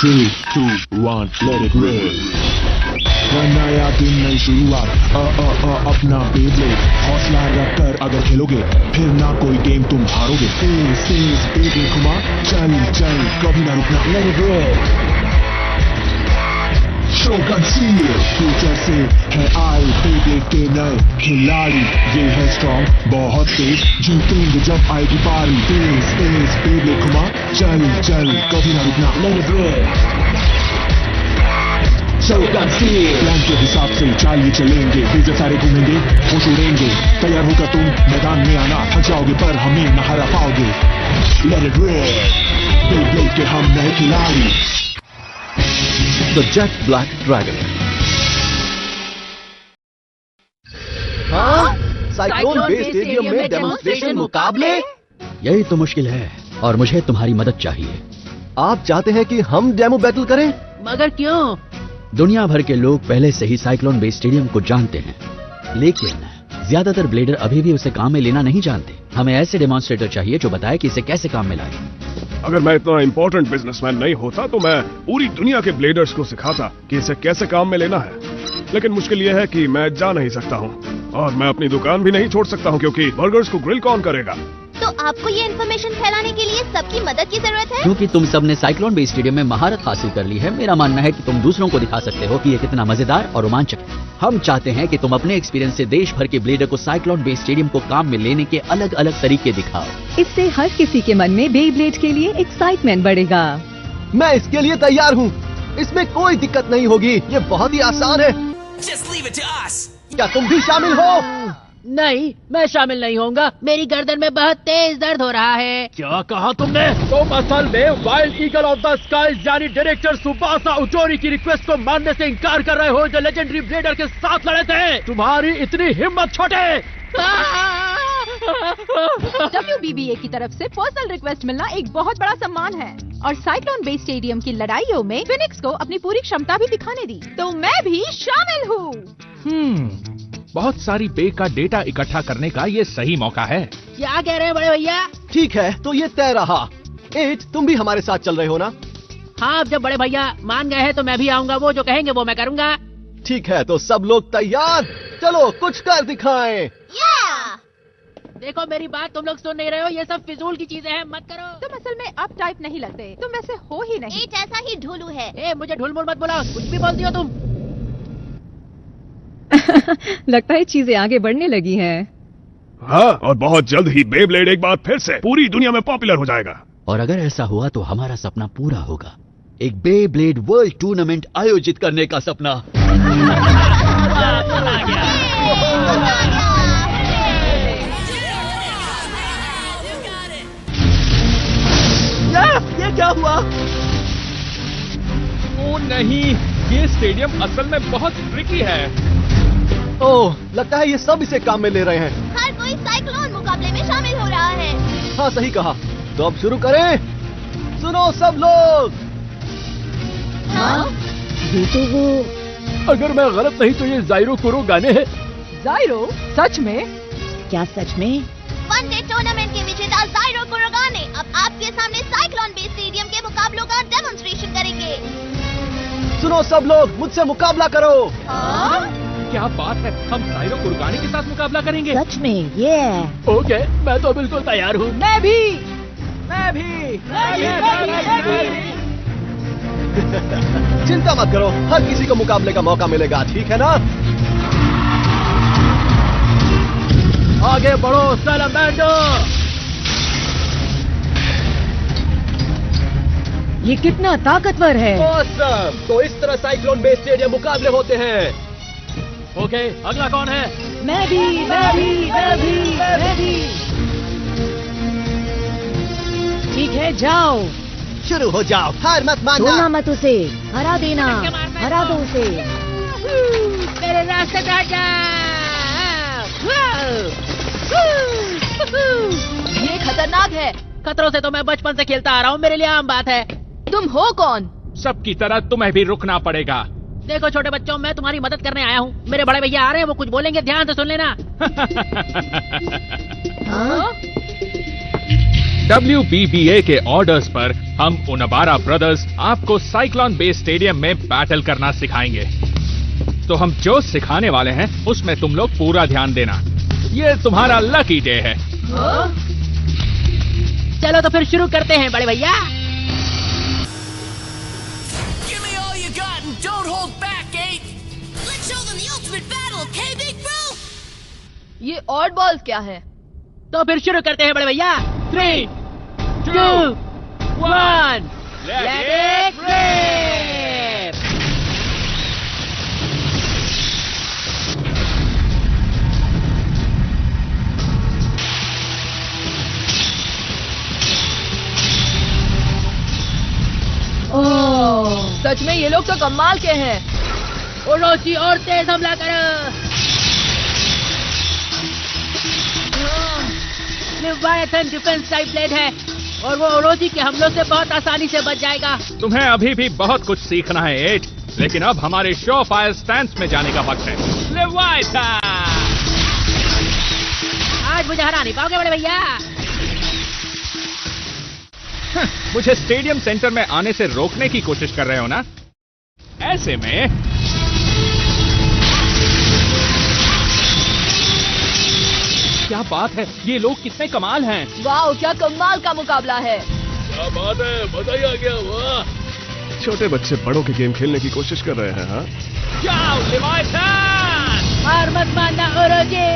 3, 2, 1, let it rip. नया दिन नई शुरुआत अपना बेब्लेड हौसला रख कर अगर खेलोगे फिर ना कोई गेम तुम हारोगे तेज बेब्लेड घुमा चल चल कभी ना रुकना let it rip. Shogun Steel future से है आए बेब्लेड के नए खिलाड़ी ये है स्ट्रॉन्ग बहुत तेज जीतेंगे जब आएगी बारी तेज बेब्लेड घुमा चल चल कभी ना रुकना let it rip. Shogun Steel plan के हिसाब से चाल चलेंगे तेज सारे घूमेंगे होश उड़ेंगे तैयार होकर तुम मैदान में आना थक जाओगे पर हमें न हरा पाओगे let it rip. बेब्लेड के हम नए खिलाड़ी The Jet Black Dragon. हाँ? साइक्लोन बे स्टेडियम में डेमोन्स्ट्रेशन मुकाबले? यही तो मुश्किल है और मुझे तुम्हारी मदद चाहिए। आप चाहते हैं कि हम डेमो बैटल करें? मगर क्यों? दुनिया भर के लोग पहले से ही साइक्लोन बे स्टेडियम को जानते हैं, लेकिन ज्यादातर ब्लेडर अभी भी उसे काम में लेना नहीं जानते। हमें ऐसे डेमोन्स्ट्रेटर चाहिए जो बताए कि इसे कैसे काम में लाए। अगर मैं इतना इम्पोर्टेंट बिजनेसमैन नहीं होता तो मैं पूरी दुनिया के ब्लेडर्स को सिखाता कि इसे कैसे काम में लेना है, लेकिन मुश्किल यह है कि मैं जा नहीं सकता हूँ और मैं अपनी दुकान भी नहीं छोड़ सकता हूँ क्योंकि बर्गर्स को ग्रिल कौन करेगा। तो आपको ये इन्फॉर्मेशन फैलाने के लिए सबकी मदद की जरूरत है? क्योंकि तुम सबने साइक्लोन बे स्टेडियम में महारत हासिल कर ली है, मेरा मानना है कि तुम दूसरों को दिखा सकते हो कि ये कितना मजेदार और रोमांचक है। हम चाहते हैं कि तुम अपने एक्सपीरियंस से देश भर के ब्लेडर को साइक्लोन बे स्टेडियम को काम में लेने के अलग अलग तरीके दिखाओ। इससे हर किसी के मन में बेब्लेड के लिए एक्साइटमेंट बढ़ेगा। मैं इसके लिए तैयार हूँ, इसमें कोई दिक्कत नहीं होगी, ये बहुत ही आसान है। क्या तुम भी शामिल हो? नहीं, मैं शामिल नहीं होऊंगा। मेरी गर्दन में बहुत तेज दर्द हो रहा है। क्या कहा तुमने? तुम असल में wild eagle of the skies यानी डायरेक्टर सुबासा उचोरी की रिक्वेस्ट को मानने से इनकार कर रहे हो जो लेजेंडरी ब्लेडर के साथ लड़े थे। तुम्हारी इतनी हिम्मत छोटे। WBBA की तरफ से पर्सनल रिक्वेस्ट मिलना एक बहुत बड़ा सम्मान है और साइक्लोन बे स्टेडियम की लड़ाइयों में फिनिक्स को अपनी पूरी क्षमता भी दिखाने दी, तो मैं भी शामिल हूँ। बहुत सारी बे का डेटा इकट्ठा करने का ये सही मौका है। क्या कह रहे हैं बड़े भैया? ठीक है, तो ये तय रहा। 8 तुम भी हमारे साथ चल रहे हो ना? हाँ, अब जब बड़े भैया मान गए हैं तो मैं भी आऊँगा। वो जो कहेंगे वो मैं करूँगा। ठीक है, तो सब लोग तैयार? चलो कुछ कर दिखाएं। देखो मेरी बात तुम लोग सुन नहीं रहे हो, ये सब फिजूल की चीजें हैं, मत करो। तुम असल में अप टाइप नहीं लगते, तुम वैसे हो ही नहीं। एट ऐसा ही ढोलू है। ए, मुझे ढुलमुल मत बुलाओ, कुछ भी बोलती हो तुम। लगता है चीजें आगे बढ़ने लगी हैं। हाँ, और बहुत जल्द ही बेब्लेड एक बार फिर से पूरी दुनिया में पॉपुलर हो जाएगा। और अगर ऐसा हुआ तो हमारा सपना पूरा होगा, एक बेब्लेड वर्ल्ड टूर्नामेंट आयोजित करने का सपना। ये क्या हुआ? ओ नहीं, ये स्टेडियम असल में बहुत ट्रिकी है। ओह, लगता है ये सब इसे काम में ले रहे हैं। हर कोई साइक्लोन मुकाबले में शामिल हो रहा है। हाँ सही कहा, तो अब शुरू करें। सुनो सब लोग। हाँ? ये तो वो अगर मैं गलत नहीं तो ये जाइरो कुरो गाने हैं। जाइरो? सच में? क्या सच में? वनडे टूर्नामेंट के विजेता जाइरो कुरोगा ने अब आपके सामने साइक्लोन बे स्टेडियम के मुकाबलों का डेमोन्स्ट्रेशन करेंगे। सुनो सब लोग, मुझसे मुकाबला करो। क्या बात है, हम जाइरो कुरगानी के साथ मुकाबला करेंगे? सच में? ये ओके, मैं तो बिल्कुल तैयार हूँ। मैं भी। चिंता मत करो, हर किसी को मुकाबले का मौका मिलेगा, ठीक है ना? आगे बढ़ो सैलमेंडर। ये कितना ताकतवर है। ऑसम! तो इस तरह साइक्लोन बे स्टेडियम मुकाबले होते हैं। ओके, अगला कौन है? मैं भी। ठीक है, जाओ। शुरू हो जाओ, हार मत मानना। छोड़ना मत उसे, हरा देना, हरा दो उसे। मेरे रास्ते से हट जा। ये खतरनाक है। खतरों से तो मैं बचपन से खेलता आ रहा हूँ, मेरे लिए आम बात है। तुम हो कौन? सबकी तरह तुम्हें भी रुकना पड़ेगा। देखो छोटे बच्चों, मैं तुम्हारी मदद करने आया हूँ। मेरे बड़े भैया आ रहे हैं, वो कुछ बोलेंगे, ध्यान से सुन लेना। WBBA के ऑर्डर्स पर हम उनबारा ब्रदर्स आपको साइक्लोन बेस स्टेडियम में बैटल करना सिखाएंगे। तो हम जो सिखाने वाले हैं उसमें तुम लोग पूरा ध्यान देना। ये तुम्हारा लकी डे है। चलो तो फिर शुरू करते हैं बड़े भैया। ये ऑड बॉल्स क्या है? तो फिर शुरू करते हैं बड़े भैया। 3, 2, 1 लेट इट रिप। ओह, सच में ये लोग तो कमाल के हैं। ओरोची और तेज हमला करो। लेविएथन डिफेंस टाइप ब्लेड है और वो ओरोची के हमलों से बहुत आसानी से बच जाएगा। तुम्हें अभी भी बहुत कुछ सीखना है 8, लेकिन अब हमारे शो फायर स्टैंस में जाने का वक्त है। लेविएथन! आज मुझे हरा नहीं पाओगे बड़े भैया। मुझे स्टेडियम सेंटर में आने से रोकने की कोशिश कर रहे हो ना? ऐसे में क्या बात है, ये लोग कितने कमाल हैं। वाह, क्या कमाल का मुकाबला है। क्या बात है, मजा ही आ गया। वाह, छोटे बच्चे बड़ों के गेम खेलने की कोशिश कर रहे हैं। हाँ, जाओ लेविएथन! हार मत मानना ओरोची।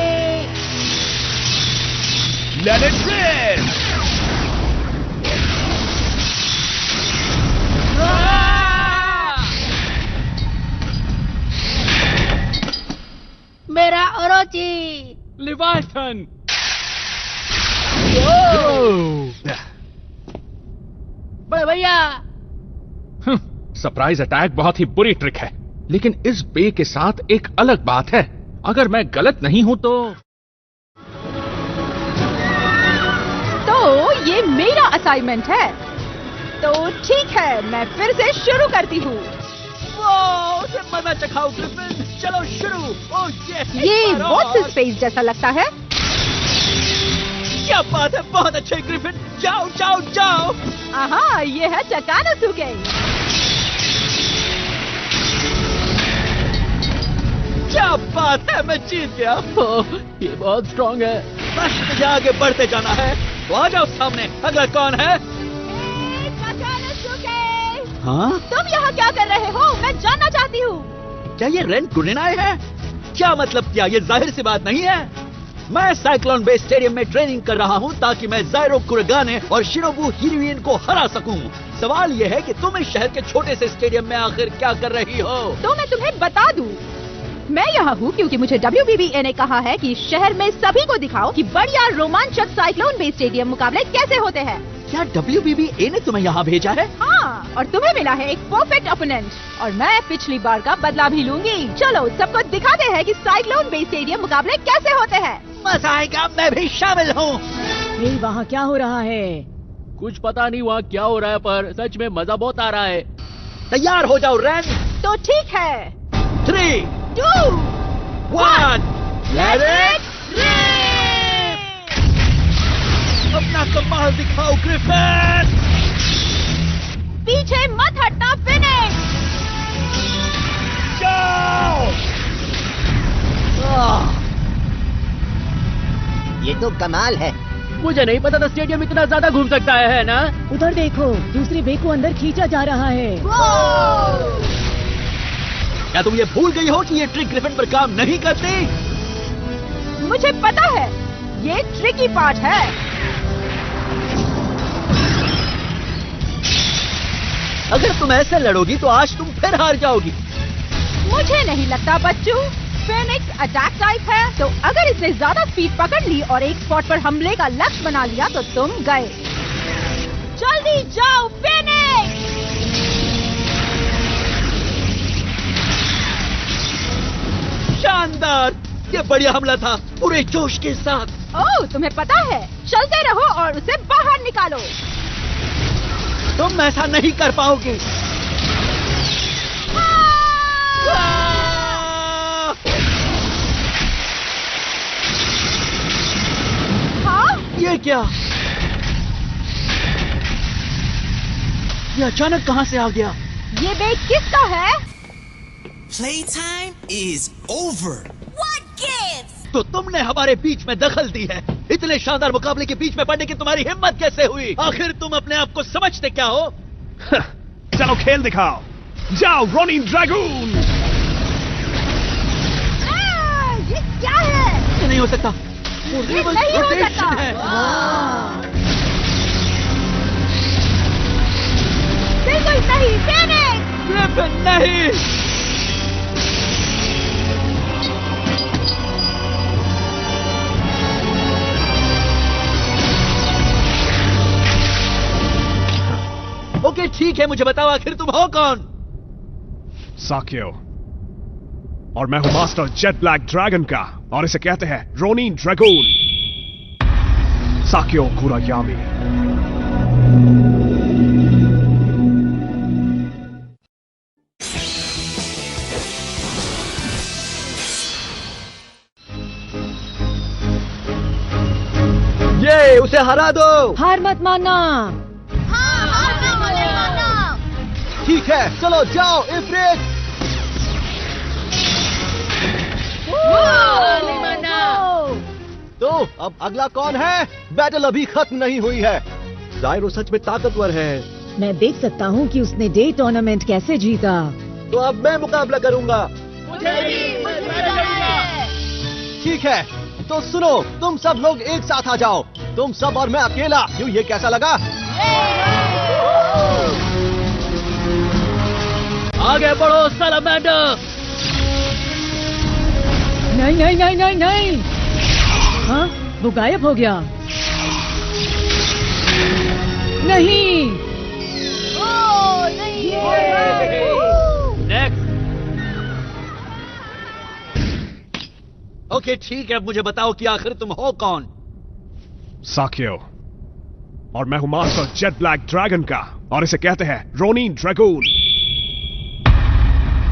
Let it rib! मेरा ओरोची। लेविएथन! बड़े भैया, सरप्राइज अटैक बहुत ही बुरी ट्रिक है, लेकिन इस बे के साथ एक अलग बात है। अगर मैं गलत नहीं हूं तो ये मेरा असाइनमेंट है। तो ठीक है, मैं फिर से शुरू करती हूँ। उसे मजा चखाओ ग्रिफिन, चलो शुरू। ओह ये बहुत स्पेस जैसा लगता है। क्या बात है, बहुत अच्छे ग्रिफिन, जाओ जाओ जाओ। आहा, ये है चकानोसुके। क्या बात है, मैं जीत गया। ये बहुत स्ट्रॉन्ग है। बस मुझे आगे बढ़ते जाना है। तो आ जाओ सामने, अगला कौन है? हाँ? तुम यहाँ क्या कर रहे हो? मैं जानना चाहती हूँ। क्या ये रेन कुनिनाई है? क्या मतलब, क्या ये जाहिर सी बात नहीं है? मैं साइक्लोन बेस स्टेडियम में ट्रेनिंग कर रहा हूँ ताकि मैं जाइरो कुरगाने और शिनोबु हिरुइन को हरा सकूं। सवाल ये है कि तुम इस शहर के छोटे से स्टेडियम में आखिर क्या कर रही हो? तो मैं तुम्हें बता दूं, मैं यहाँ हूँ क्योंकि मुझे WBBA ने कहा है कि शहर में सभी को दिखाओ कि बढ़िया रोमांचक साइक्लोन बेस स्टेडियम मुकाबले कैसे होते हैं। क्या WBBA ने तुम्हें यहाँ भेजा है? हाँ, और तुम्हें मिला है एक परफेक्ट ओपोनेंट, और मैं पिछली बार का बदला भी लूंगी। चलो सबको दिखाते हैं कि साइक्लोन बेस स्टेडियम मुकाबले कैसे होते हैं। मजा आएगा, मैं भी शामिल हूँ। वहाँ क्या हो रहा है? कुछ पता नहीं वहाँ क्या हो रहा है, पर सच में मजा बहुत आ रहा है। तैयार हो जाओ रेन। तो ठीक है, 3, 2, 1 लेट इट रिप। अपना कमाल दिखाओ ग्रिफिन। पीछे मत हटना, फिनिश। जाओ। ये तो कमाल है। मुझे नहीं पता था स्टेडियम इतना ज्यादा घूम सकता है ना? उधर देखो, दूसरी बे को अंदर खींचा जा रहा है। क्या तुम ये भूल गई हो कि ये ट्रिक ग्रिफिन पर काम नहीं करती? मुझे पता है, ये ट्रिकी पार्ट है। अगर तुम ऐसे लड़ोगी तो आज तुम फिर हार जाओगी। मुझे नहीं लगता बच्चू, फेनिक्स अटैक टाइप है, तो अगर इसने ज्यादा स्पीड पकड़ ली और एक स्पॉट पर हमले का लक्ष्य बना लिया तो तुम गए। जल्दी जाओ फेनिक्स। शानदार, ये बढ़िया हमला था, पूरे जोश के साथ। ओह, तुम्हें पता है, चलते रहो और उसे बाहर निकालो। तुम ऐसा नहीं कर पाओगे। हाँ? ये क्या? ये अचानक कहाँ से आ गया? ये बैग किसका है? Playtime is over. What gives? तो तुमने हमारे बीच में दखल दी है। इतने शानदार मुकाबले के बीच में पड़ने की तुम्हारी हिम्मत कैसे हुई? आखिर तुम अपने आप को समझते क्या हो? चलो खेल दिखाओ। जाओ रोनिन ड्रैगून। ये क्या है? ये नहीं हो सकता। वो ये रिवर्स नहीं हो रोटेशन सकता। है। बिल्कुल सही, फेनिक्स। ग्रिफिन नहीं। ओके ठीक है, मुझे बताओ आखिर तुम हो कौन? साकियो, और मैं हूं मास्टर जेट ब्लैक ड्रैगन का, और इसे कहते हैं रोनिन ड्रैगून। साकियो कुरायामी। ये उसे हरा दो। हार मत मानना। ठीक है, चलो जाओ इफ्रिट। तो अब अगला कौन है? बैटल अभी खत्म नहीं हुई है। जायरो सच में ताकतवर है। मैं देख सकता हूँ कि उसने डे टूर्नामेंट कैसे जीता। तो अब मैं मुकाबला करूंगा। ठीक है, तो सुनो, तुम सब लोग एक साथ आ जाओ। तुम सब और मैं अकेला। क्यों, ये कैसा लगा? आगे बढ़ो सैलमेंडर। नहीं नहीं नहीं नहीं नहीं। हाँ, वो गायब हो गया। नहीं। नेक्स्ट। ओके ठीक है, अब मुझे बताओ कि आखिर तुम हो कौन? साकियो, और मैं हूं मास्टर जेट ब्लैक ड्रैगन का, और इसे कहते हैं Ronin Dragoon.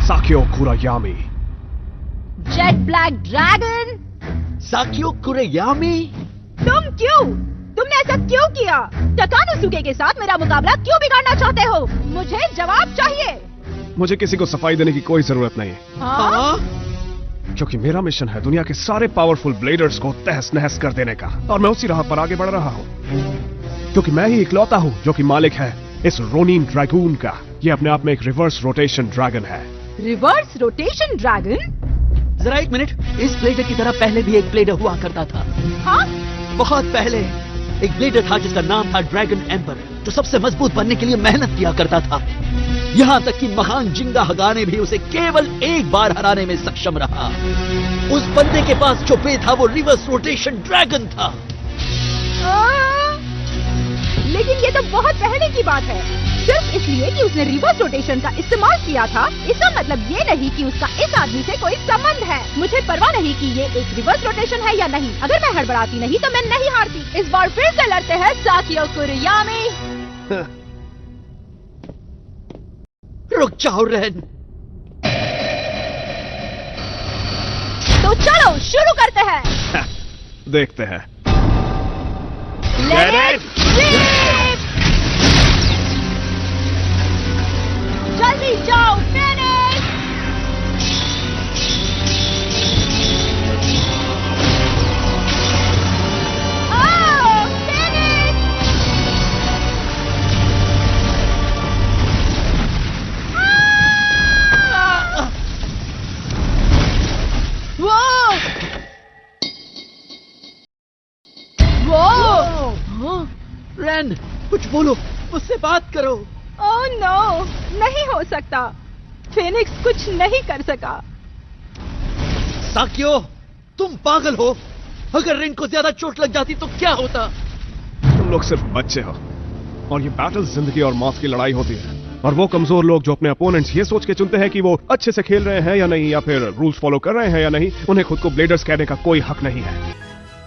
Sakyo Kurayami. Jet black dragon? Sakyo Kurayami? तुमने ऐसा क्यों किया? तकानोसुके के साथ मेरा मुकाबला क्यों बिगाड़ना चाहते हो? मुझे जवाब चाहिए। मुझे किसी को सफाई देने की कोई जरूरत नहीं, हाँ? क्योंकि मेरा मिशन है दुनिया के सारे पावरफुल ब्लेडर्स को तहस नहस कर देने का, और मैं उसी राह पर आगे बढ़ रहा हूँ, क्योंकि मैं ही इकलौता हूँ जो कि मालिक है इस रोनिन ड्रैगून का। ये अपने आप में एक रिवर्स रोटेशन ड्रैगन है। Reverse rotation dragon? जरा एक मिनट, इस ब्लेडर की तरह पहले भी एक ब्लेडर हुआ करता था। हाँ? बहुत पहले एक ब्लेडर था जिसका नाम था ड्रैगन एम्पर, जो सबसे मजबूत बनने के लिए मेहनत किया करता था। यहाँ तक कि महान जिंगा हगाने भी उसे केवल एक बार हराने में सक्षम रहा। उस बंदे के पास जो पे था वो रिवर्स रोटेशन ड्रैगन था। लेकिन ये तो बहुत पहले की बात है। सिर्फ इसलिए कि उसने रिवर्स रोटेशन का इस्तेमाल किया था, इसका मतलब ये नहीं कि उसका इस आदमी से कोई संबंध है। मुझे परवाह नहीं कि ये एक रिवर्स रोटेशन है या नहीं। अगर मैं हड़बड़ाती नहीं तो मैं नहीं हारती। इस बार फिर से लड़ते हैं साकियो कुरायामी। रुक जाओ रेन। तो चलो शुरू करते हैं। देखते हैं। Let it rip! जल्दी जाओ, फिनिश! रेन, कुछ बोलो, मुझसे बात करो। ओह नो, नहीं हो सकता। फेनिक्स कुछ नहीं कर सका। साकियो, तुम पागल हो। अगर रेन को ज्यादा चोट लग जाती तो क्या होता? तुम लोग सिर्फ बच्चे हो, और ये बैटल जिंदगी और मौत की लड़ाई होती है। और वो कमजोर लोग जो अपने अपोनेंट्स ये सोच के चुनते हैं कि वो अच्छे से खेल रहे हैं या नहीं, या फिर रूल्स फॉलो कर रहे हैं या नहीं, उन्हें खुद को ब्लेडर्स कहने का कोई हक नहीं है।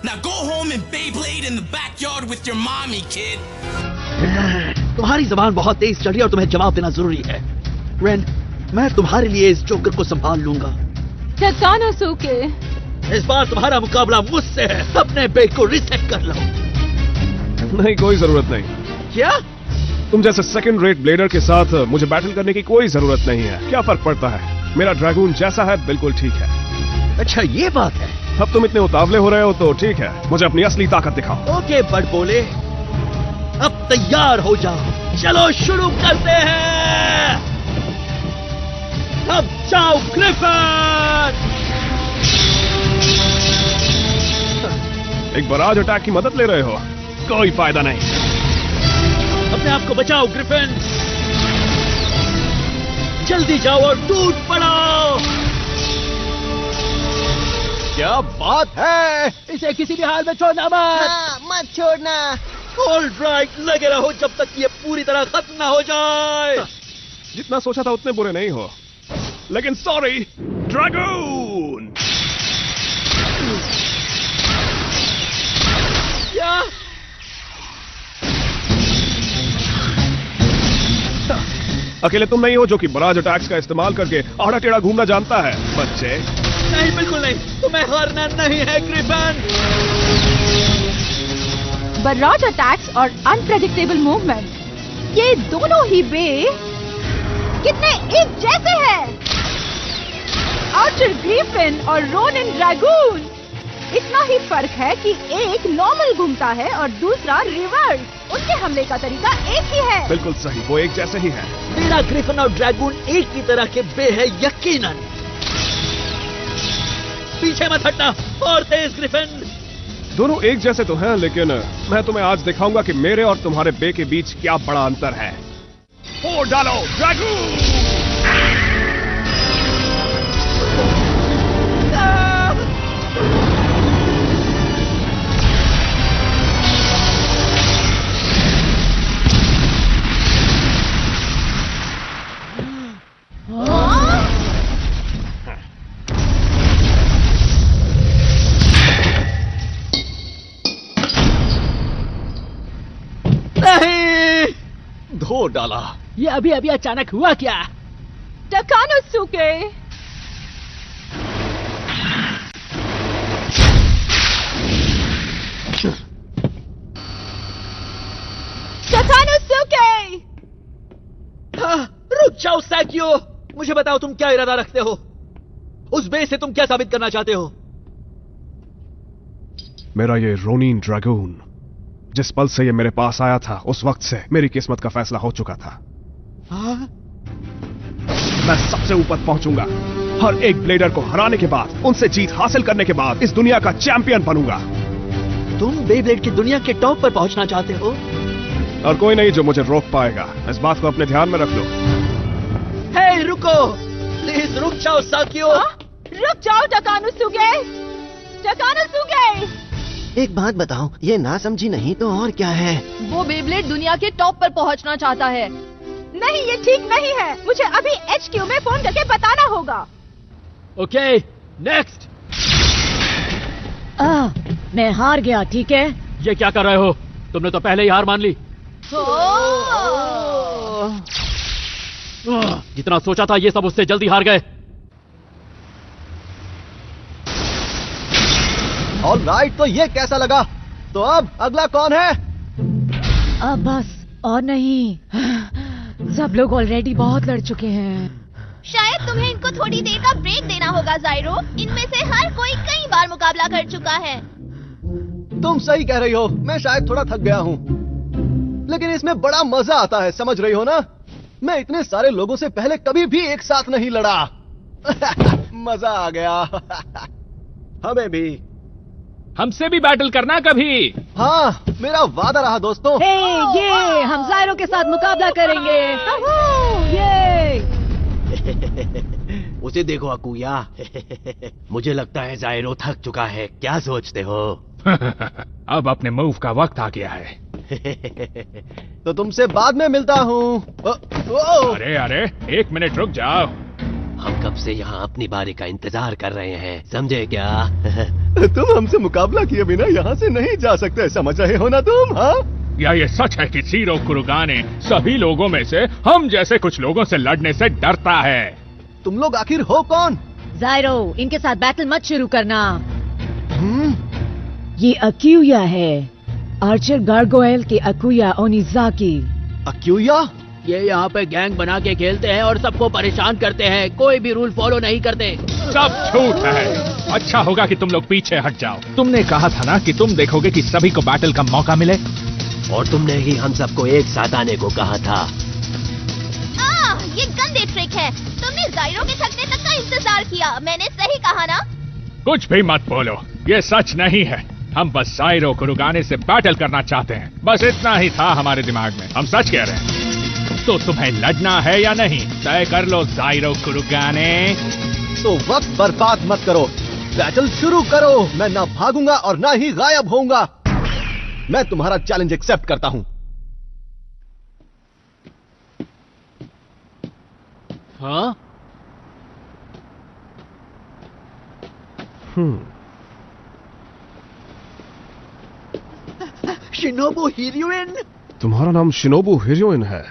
Now go home and Beyblade in the backyard with your mommy, kid. तुम्हारी जबान बहुत तेज चढ़ी और तुम्हें जवाब देना जरूरी है। रेन, मैं तुम्हारे लिए इस जोकर को संभाल लूंगा। तकानोसुके, इस बार तुम्हारा मुकाबला मुझसे है। अपने बैग को रिसेट कर लो। नहीं, कोई जरूरत नहीं। क्या? तुम जैसे सेकंड रेट ब्लेडर के साथ मुझे बैटल करने की कोई जरूरत नहीं है। क्या फर्क पड़ता है, मेरा ड्रैगून जैसा है बिल्कुल ठीक है। अच्छा ये बात है। अब तुम इतने उतावले हो रहे हो तो ठीक है, मुझे अपनी असली ताकत दिखाओ। ओके बट बोले, अब तैयार हो जाओ, चलो शुरू करते हैं। अब जाओ ग्रिफिन। एक बराज अटैक की मदद ले रहे हो, कोई फायदा नहीं। अपने आप को बचाओ ग्रिफिन, जल्दी जाओ और टूट पड़ो। क्या बात है, इसे किसी भी हाल में छोड़ना मत। हाँ, मत छोड़ना। ऑलराइट, लगे रहो जब तक ये पूरी तरह खत्म ना हो जाए। जितना सोचा था उतने बुरे नहीं हो, लेकिन सॉरी ड्रैगन। क्या? अकेले तुम नहीं हो जो कि बराज अटैक्स का इस्तेमाल करके आड़ा टेढ़ा घूमना जानता है बच्चे। नहीं बिल्कुल नहीं, तुम्हें हारना नहीं है ग्रिफिन। बराज अटैक्स और अनप्रेडिक्टेबल मूवमेंट, ये दोनों ही बे कितने एक जैसे हैं। आर्चर ग्रिफिन और रोनिन ड्रैगून, इतना ही फर्क है कि एक नॉर्मल घूमता है और दूसरा रिवर्स। उनके हमले का तरीका एक ही है। बिल्कुल सही, वो एक जैसे ही है। मेरा ग्रिफिन और ड्रैगून एक ही तरह के बे है यकीनन। पीछे मत हटना, और तेज ग्रिफिन। दोनों एक जैसे तो हैं, लेकिन मैं तुम्हें आज दिखाऊंगा कि मेरे और तुम्हारे बे के बीच क्या बड़ा अंतर है। फोड़ डालो ड्रैगन। धो डाला। ये अभी अभी अचानक हुआ क्या? टकानोसुके, टकानोसुके। रुक जाओ सैकियो, मुझे बताओ तुम क्या इरादा रखते हो? उस बे से तुम क्या साबित करना चाहते हो? मेरा ये रोनिन ड्रैगन, जिस पल से ये मेरे पास आया था उस वक्त से मेरी किस्मत का फैसला हो चुका था। मैं सबसे ऊपर पहुंचूंगा। हर एक ब्लेडर को हराने के बाद, उनसे जीत हासिल करने के बाद इस दुनिया का चैंपियन बनूंगा। तुम बेब्लेड की दुनिया के टॉप पर पहुंचना चाहते हो? और कोई नहीं जो मुझे रोक पाएगा। इस बात को अपने ध्यान में रख लो। हे रुको, प्लीज रुक जाओ साकियो। रुक जाओ टकानोसुके, टकानोसुके। एक बात बताओ, ये ना समझी नहीं तो और क्या है? वो बेब्लेड दुनिया के टॉप पर पहुंचना चाहता है। नहीं, ये ठीक नहीं है। मुझे अभी HQ में फोन करके बताना होगा। Okay, next. मैं हार गया, ठीक है? ये क्या कर रहे हो? तुमने तो पहले ही हार मान ली। जितना सोचा था ये सब उससे जल्दी हार गए। ऑलराइट, तो ये कैसा लगा? तो अब अगला कौन है? अब बस और नहीं, सब लोग ऑलरेडी बहुत लड़ चुके हैं। शायद तुम्हें इनको थोड़ी देर का ब्रेक देना होगा ज़ाइरो। इनमें से हर कोई कई बार मुकाबला कर चुका है। तुम सही कह रही हो, मैं शायद थोड़ा थक गया हूँ, लेकिन इसमें बड़ा मजा आता है, समझ रही हो ना? मैं इतने सारे लोगों से पहले कभी भी एक साथ नहीं लड़ा। मजा आ गया। हमें भी। हमसे भी बैटल करना कभी। हाँ, मेरा वादा रहा दोस्तों। ये हम ज़ाइरो के साथ मुकाबला करेंगे। ये उसे देखो अकुया। मुझे लगता है ज़ाइरो थक चुका है, क्या सोचते हो? अब अपने मूव का वक्त आ गया है। तो तुमसे बाद में मिलता हूँ। अरे अरे, एक मिनट रुक जाओ। हम कब से यहाँ अपनी बारी का इंतजार कर रहे हैं, समझे क्या? तुम हमसे मुकाबला किए बिना यहाँ से नहीं जा सकते, समझ रहे हो ना तुम? हाँ, या ये सच है कि ज़ीरो कुरुगाने सभी लोगों में से हम जैसे कुछ लोगों से लड़ने से डरता है? तुम लोग आखिर हो कौन? ज़ाइरो, इनके साथ बैटल मत शुरू करना। ये अकुया है, आर्चर गार्गोएल के अकुया ओनिजाकी। अक्यूया? ये यहाँ पे गैंग बना के खेलते हैं और सबको परेशान करते हैं, कोई भी रूल फॉलो नहीं करते। सब झूठ है। अच्छा होगा कि तुम लोग पीछे हट जाओ। तुमने कहा था ना कि तुम देखोगे कि सभी को बैटल का मौका मिले, और तुमने ही हम सबको एक साथ आने को कहा था। ये गंदे ट्रिक है। तुमने जायरो के थकने तक का इंतजार किया। मैंने सही कहा ना? कुछ भी मत बोलो, ये सच नहीं है। हम बस जायरो कुरुगाने से बैटल करना चाहते हैं, बस इतना ही था हमारे दिमाग में। हम सच कह रहे हैं। तो तुम्हें लड़ना है या नहीं, तय कर लो जायरो कुरुगाने। तो वक्त बर्बाद मत करो, बैटल शुरू करो। मैं ना भागूंगा और ना ही गायब होऊंगा। मैं तुम्हारा चैलेंज एक्सेप्ट करता हूं। हाँ? शिनोबु हिरोइन? तुम्हारा नाम शिनोबु हिरोइन है?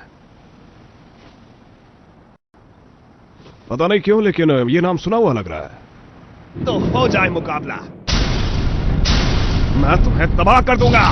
पता नहीं क्यों, लेकिन ये नाम सुना हुआ लग रहा है। तो हो जाए मुकाबला, मैं तुम्हें तबाह कर दूंगा।